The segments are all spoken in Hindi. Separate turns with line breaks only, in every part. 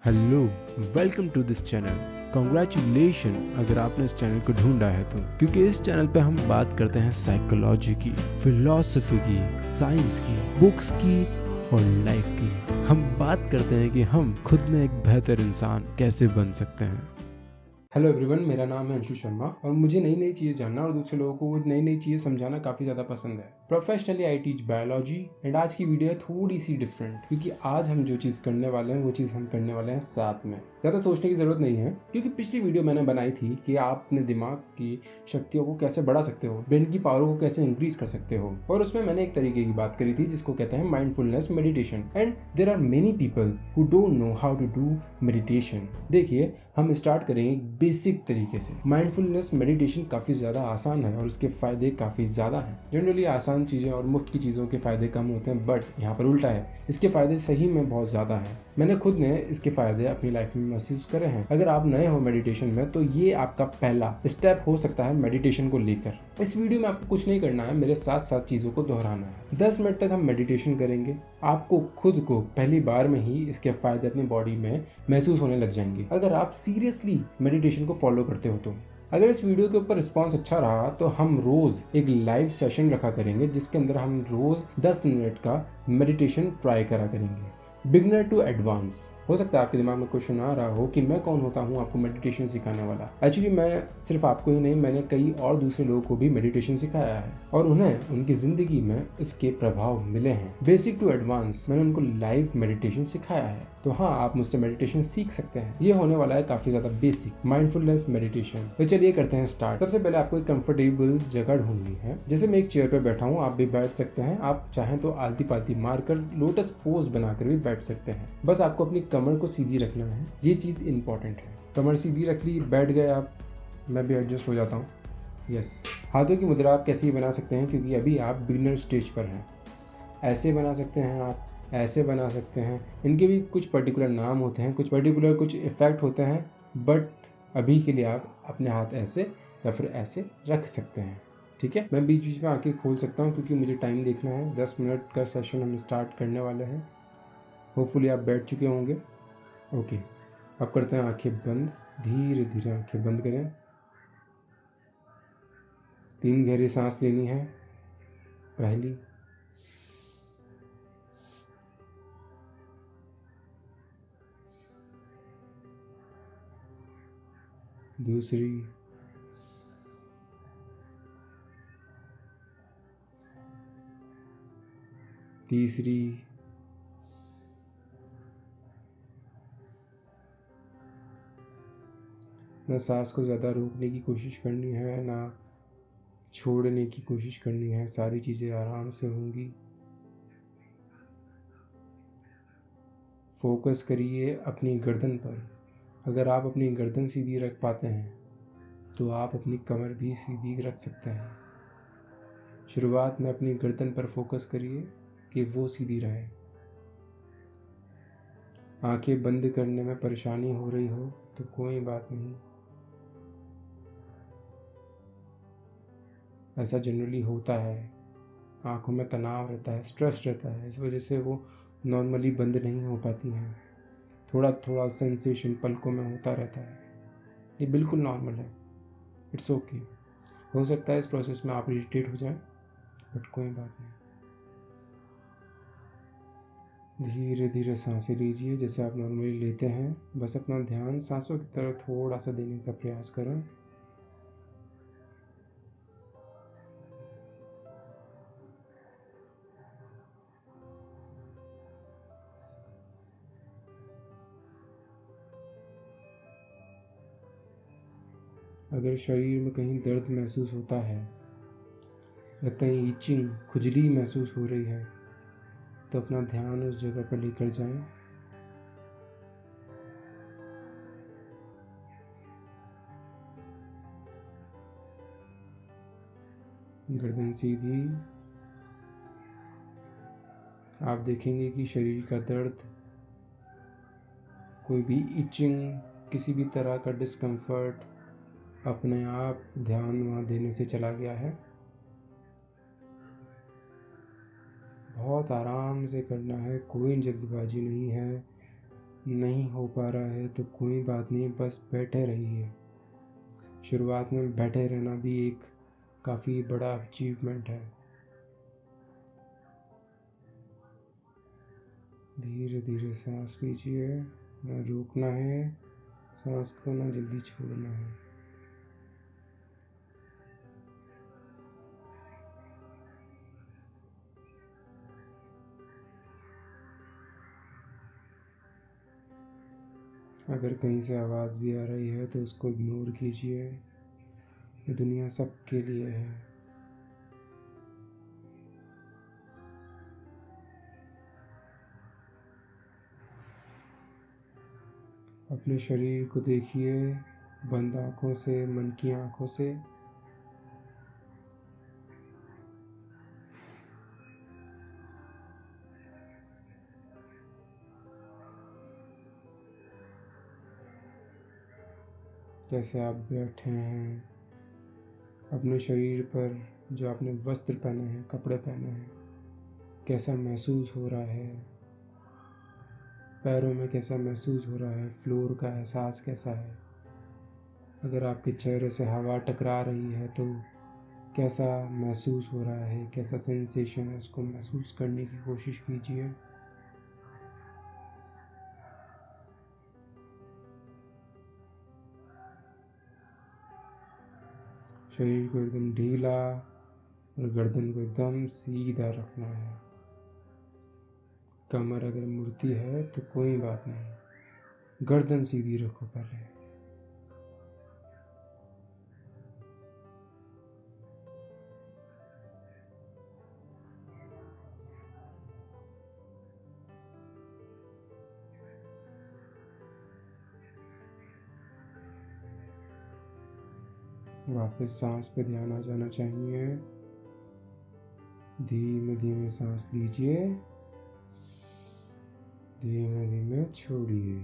Hello, welcome to this channel. Congratulation अगर आपने इस चैनल को ढूंढा है तो, क्योंकि इस चैनल पे हम बात करते हैं साइकोलॉजी की, फिलॉसफी की, साइंस की, बुक्स की और लाइफ की। हम बात करते हैं कि हम खुद में एक बेहतर इंसान कैसे बन सकते हैं। हेलो एवरीवन, मेरा नाम है अंशु शर्मा और मुझे नई नई चीज़ें जानना और दूसरे लोगों को नई नई चीज़ें समझाना काफ़ी ज़्यादा पसंद है। Professionally I teach biology and आज की वीडियो है थोड़ी सी डिफरेंट, क्योंकि आज हम जो चीज़ करने वाले हैं वो चीज़ हम करने वाले हैं साथ में। ज़्यादा सोचने की ज़रूरत नहीं है, क्योंकि पिछली वीडियो मैंने बनाई थी कि आप अपने दिमाग की शक्तियों को कैसे बढ़ा सकते हो, ब्रेन की पावर को कैसे इंक्रीज कर सकते हो। और उसमें मैंने एक तरीके की बात करी थी जिसको कहते हैं mindfulness meditation. And there are many people who don't know how to do meditation. देखिए, हम स्टार्ट करेंगे बेसिक तरीके से। माइंडफुलनेस मेडिटेशन काफ़ी ज़्यादा आसान है और इसके फ़ायदे काफ़ी ज़्यादा हैं। जनरली आसान चीज़ें और मुफ्त की चीज़ों के फ़ायदे कम होते हैं, बट यहाँ पर उल्टा है, इसके फ़ायदे सही में बहुत ज़्यादा हैं। मैंने खुद ने इसके फ़ायदे अपनी लाइफ में महसूस करे हैं। अगर आप नए हो मेडिटेशन में तो ये आपका पहला स्टेप हो सकता है मेडिटेशन को लेकर। इस वीडियो में आपको कुछ नहीं करना है, मेरे साथ साथ चीज़ों को दोहराना है। 10 मिनट तक हम मेडिटेशन करेंगे। आपको खुद को पहली बार में ही इसके फ़ायदे अपनी बॉडी में महसूस होने लग जाएंगे, अगर आप सीरियसली मेडिटेशन को फॉलो करते हो तो। अगर इस वीडियो के ऊपर रिस्पांस अच्छा रहा तो हम रोज एक लाइव सेशन रखा करेंगे, जिसके अंदर हम रोज 10 मिनट का मेडिटेशन ट्राई करा करेंगे। Beginner to advance. हो सकता है आपके दिमाग में क्वेश्चन आ रहा हो कि मैं कौन होता हूँ आपको मेडिटेशन सिखाने वाला। एक्चुअली मैं सिर्फ आपको ही नहीं, मैंने कई और दूसरे लोगों को भी मेडिटेशन सिखाया है और उन्हें उनकी जिंदगी में इसके प्रभाव मिले हैं। बेसिक टू एडवांस मैंने उनको लाइव मेडिटेशन सिखाया है, तो हाँ, आप मुझसे मेडिटेशन सीख सकते हैं। ये होने वाला है काफी ज्यादा बेसिक माइंडफुलनेस मेडिटेशन। तो चलिए करते हैं स्टार्ट। सबसे पहले आपको एक कंफर्टेबल जगह ढूंढनी है। जैसे मैं एक चेयर पे बैठा हूँ, आप भी बैठ सकते हैं। आप चाहें तो आलती पालती मारकर लोटस पोज बनाकर भी बैठ सकते हैं। बस आपको अपनी कमर को सीधी रखना है, ये चीज इंपॉर्टेंट है। कमर सीधी रख ली, बैठ गए आप। मैं भी एडजस्ट हो जाता हूँ। यस। हाथों की मुद्रा आप कैसे ही बना सकते हैं, क्योंकि अभी आप बिगिनर स्टेज पर हैं। ऐसे बना सकते हैं आप, ऐसे बना सकते हैं। इनके भी कुछ पर्टिकुलर नाम होते हैं, कुछ इफ़ेक्ट होते हैं, बट अभी के लिए आप अपने हाथ ऐसे या फिर ऐसे रख सकते हैं। ठीक है, मैं बीच बीच में आंखें खोल सकता हूँ क्योंकि मुझे टाइम देखना है। 10 मिनट का सेशन हम स्टार्ट करने वाले हैं। होपफुली आप बैठ चुके होंगे। ओके, अब करते हैं आंखें बंद। धीरे धीरे आंखें बंद करें। 3 गहरी सांस लेनी है। पहली, दूसरी, तीसरी, ना सांस को ज़्यादा रोकने की कोशिश करनी है, ना छोड़ने की कोशिश करनी है। सारी चीज़ें आराम से होंगी। फोकस करिए अपनी गर्दन पर। अगर आप अपनी गर्दन सीधी रख पाते हैं तो आप अपनी कमर भी सीधी रख सकते हैं। शुरुआत में अपनी गर्दन पर फोकस करिए कि वो सीधी रहे। आंखें बंद करने में परेशानी हो रही हो तो कोई बात नहीं, ऐसा जनरली होता है। आंखों में तनाव रहता है, स्ट्रेस रहता है, इस वजह से वो नॉर्मली बंद नहीं हो पाती हैं। थोड़ा थोड़ा सेंसेशन पलकों में होता रहता है। ये बिल्कुल नॉर्मल है, इट्स ओके। हो सकता है इस प्रोसेस में आप इरिटेट हो जाएं, बट कोई बात नहीं। धीरे धीरे सांसें लीजिए जैसे आप नॉर्मली लेते हैं। बस अपना ध्यान सांसों की तरफ थोड़ा सा देने का प्रयास करें। अगर शरीर में कहीं दर्द महसूस होता है या कहीं इचिंग, खुजली महसूस हो रही है, तो अपना ध्यान उस जगह पर लेकर जाएं। गर्दन सीधी। आप देखेंगे कि शरीर का दर्द, कोई भी इचिंग, किसी भी तरह का डिस्कम्फर्ट अपने आप ध्यान वहाँ देने से चला गया है। बहुत आराम से करना है, कोई जल्दबाजी नहीं है। नहीं हो पा रहा है तो कोई बात नहीं, बस बैठे रहिए। शुरुआत में बैठे रहना भी एक काफ़ी बड़ा अचीवमेंट है। धीरे धीरे सांस लीजिए, ना रोकना है सांस को, ना जल्दी छोड़ना है। अगर कहीं से आवाज़ भी आ रही है तो उसको इग्नोर कीजिए। ये दुनिया सबके लिए है। अपने शरीर को देखिए बंद आँखों से, मन की आँखों से। कैसे आप बैठे हैं, अपने शरीर पर जो आपने वस्त्र पहने हैं, कपड़े पहने हैं, कैसा महसूस हो रहा है, पैरों में कैसा महसूस हो रहा है, फ्लोर का एहसास कैसा है। अगर आपके चेहरे से हवा टकरा रही है तो कैसा महसूस हो रहा है, कैसा सेंसेशन है, उसको महसूस करने की कोशिश कीजिए। शरीर को एकदम ढीला और गर्दन को एकदम सीधा रखना है। कमर अगर मुड़ती है तो कोई बात नहीं, गर्दन सीधी रखो पहले। वापस सांस पे ध्यान आ जाना चाहिए। धीमे धीमे सांस लीजिए, धीमे धीमे छोड़िए।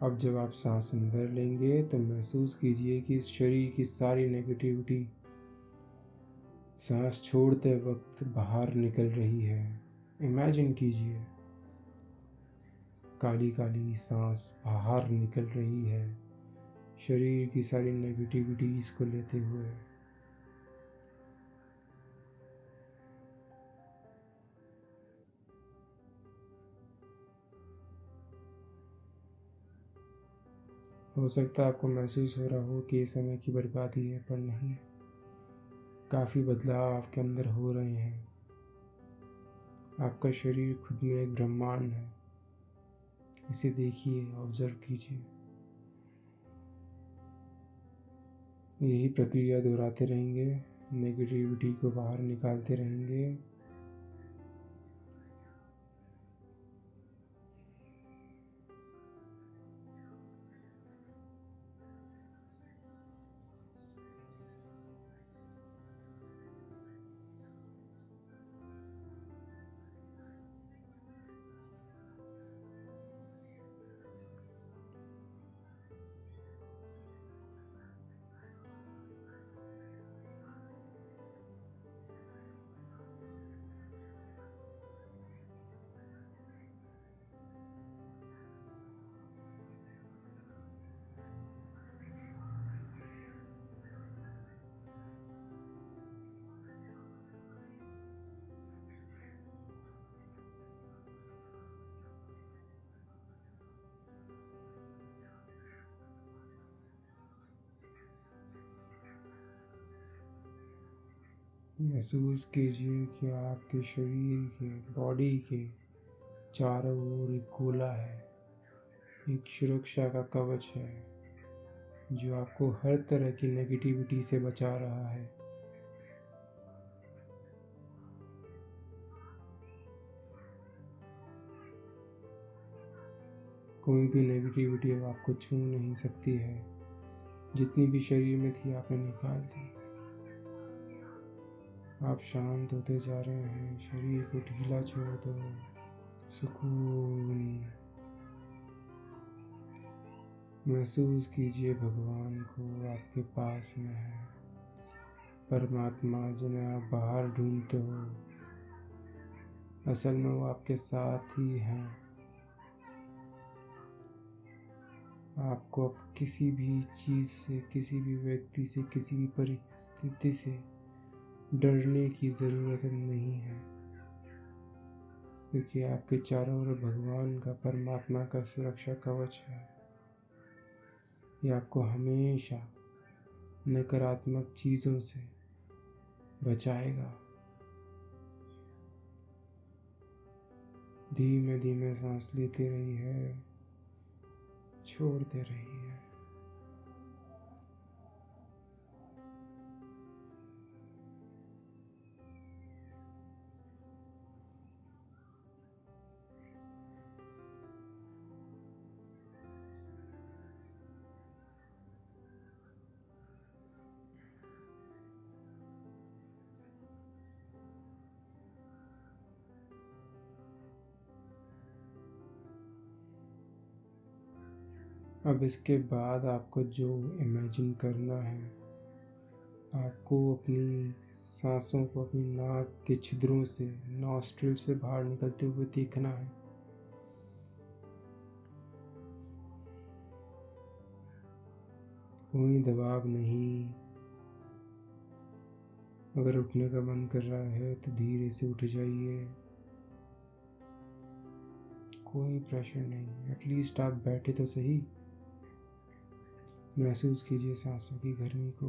अब जब आप सांस अंदर लेंगे तो महसूस कीजिए कि इस शरीर की सारी नेगेटिविटी सांस छोड़ते वक्त बाहर निकल रही है। इमेजिन कीजिए काली काली सांस बाहर निकल रही है, शरीर की सारी नेगेटिविटीज को लेते हुए। हो सकता है आपको महसूस हो रहा हो कि समय की बर्बादी है, पर नहीं, काफ़ी बदलाव आपके अंदर हो रहे हैं। आपका शरीर खुद में एक ब्रह्मांड है, इसे देखिए, ऑब्जर्व कीजिए। यही प्रक्रिया दोहराते रहेंगे, नेगेटिविटी को बाहर निकालते रहेंगे। महसूस कीजिए कि आपके शरीर के, बॉडी के चारों ओर एक गोला है, एक सुरक्षा का कवच है जो आपको हर तरह की नेगेटिविटी से बचा रहा है। कोई भी नेगेटिविटी अब आपको छू नहीं सकती है। जितनी भी शरीर में थी आपने निकाल दी। आप शांत होते जा रहे हैं, शरीर को ढीला छोड़ दो। सुकून महसूस कीजिए, भगवान को आपके पास में है। परमात्मा जिन्हें आप बाहर ढूंढते हो, असल में वो आपके साथ ही हैं। आपको अब किसी भी चीज़ से, किसी भी व्यक्ति से, किसी भी परिस्थिति से डरने की ज़रूरत नहीं है, क्योंकि आपके चारों ओर भगवान का, परमात्मा का सुरक्षा कवच है। ये आपको हमेशा नकारात्मक चीज़ों से बचाएगा। धीमे धीमे सांस लेते रहिए, छोड़ते रहिए। अब इसके बाद आपको जो इमेजिन करना है, आपको अपनी सांसों को अपनी नाक के छिद्रों से, नॉस्ट्रिल से बाहर निकलते हुए देखना है। कोई दबाव नहीं। अगर उठने का मन कर रहा है तो धीरे से उठ जाइए, कोई प्रेशर नहीं। एटलीस्ट आप बैठे तो सही। महसूस कीजिए सांसों की गर्मी को,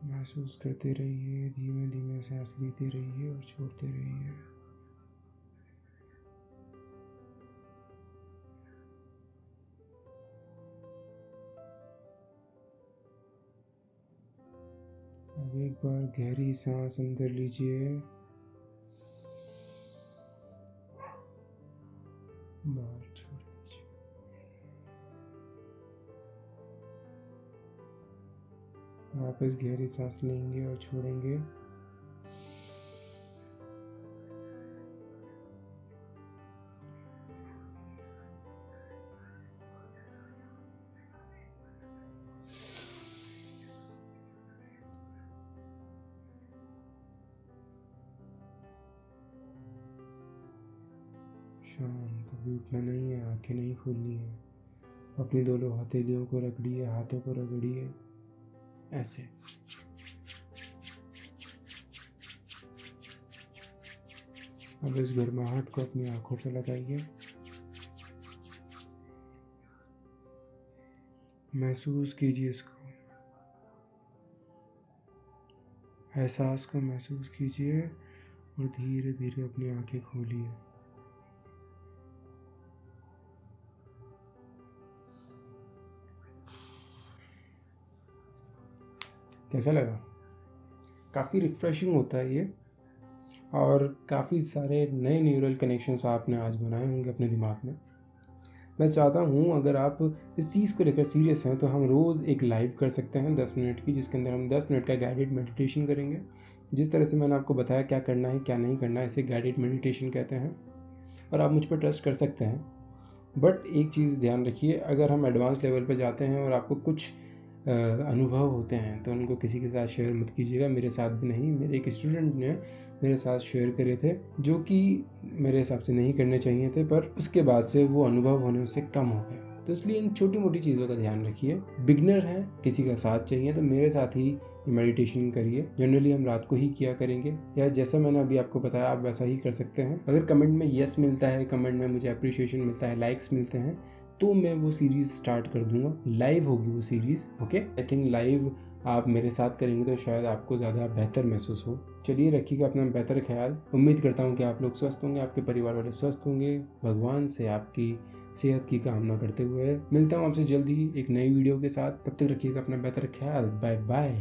महसूस करते रहिए। धीमे धीमे सांस लेते रहिए और छोड़ते रहिए। अब एक बार गहरी सांस अंदर लीजिए, बाहर छोड़ दीजिए। वापस गहरी सांस लेंगे और छोड़ेंगे। शांत। अभी उठना नहीं है, आंखें नहीं खोलनी है। अपनी दोनों हथेलियों को रगड़िए, हाथों को रगड़िए, ऐसे। अब इस गर्माहट को अपनी आंखों पे लगाइए। महसूस कीजिए इसको, एहसास को महसूस कीजिए और धीरे धीरे अपनी आंखें खोलिए। कैसा लगा? काफ़ी रिफ्रेशिंग होता है ये, और काफ़ी सारे नए न्यूरल कनेक्शंस आपने आज बनाए होंगे अपने दिमाग में। मैं चाहता हूँ अगर आप इस चीज़ को लेकर सीरियस हैं तो हम रोज़ एक लाइव कर सकते हैं 10 मिनट की, जिसके अंदर हम 10 मिनट का गाइडेड मेडिटेशन करेंगे। जिस तरह से मैंने आपको बताया क्या करना है क्या नहीं करना है, इसे गाइडेड मेडिटेशन कहते हैं, और आप मुझ पर ट्रस्ट कर सकते हैं। बट एक चीज़ ध्यान रखिए, अगर हम एडवांस लेवल पर जाते हैं और आपको कुछ अनुभव होते हैं तो उनको किसी के साथ शेयर मत कीजिएगा। मेरे साथ भी नहीं। मेरे एक स्टूडेंट ने मेरे साथ शेयर करे थे, जो कि मेरे हिसाब से नहीं करने चाहिए थे, पर उसके बाद से वो अनुभव होने से कम हो गए। तो इसलिए इन छोटी मोटी चीज़ों का ध्यान रखिए। बिगनर हैं, किसी का साथ चाहिए तो मेरे साथ ही मेडिटेशन करिए। जनरली हम रात को ही किया करेंगे, या जैसा मैंने अभी आपको बताया आप वैसा ही कर सकते हैं। अगर कमेंट में यस मिलता है, कमेंट में मुझे अप्रिशिएशन मिलता है, लाइक्स मिलते हैं, तो मैं वो सीरीज़ स्टार्ट कर दूंगा। लाइव होगी वो series, okay. I think live आप मेरे साथ करेंगे तो शायद आपको ज़्यादा बेहतर महसूस हो। चलिए, रखिएगा अपना बेहतर ख्याल। उम्मीद करता हूँ कि आप लोग स्वस्थ होंगे, आपके परिवार वाले स्वस्थ होंगे। भगवान से आपकी सेहत की कामना करते हुए मिलता हूँ आपसे जल्दी ही एक नई वीडियो के साथ। तब तक रखिएगा अपना बेहतर ख्याल। Bye bye.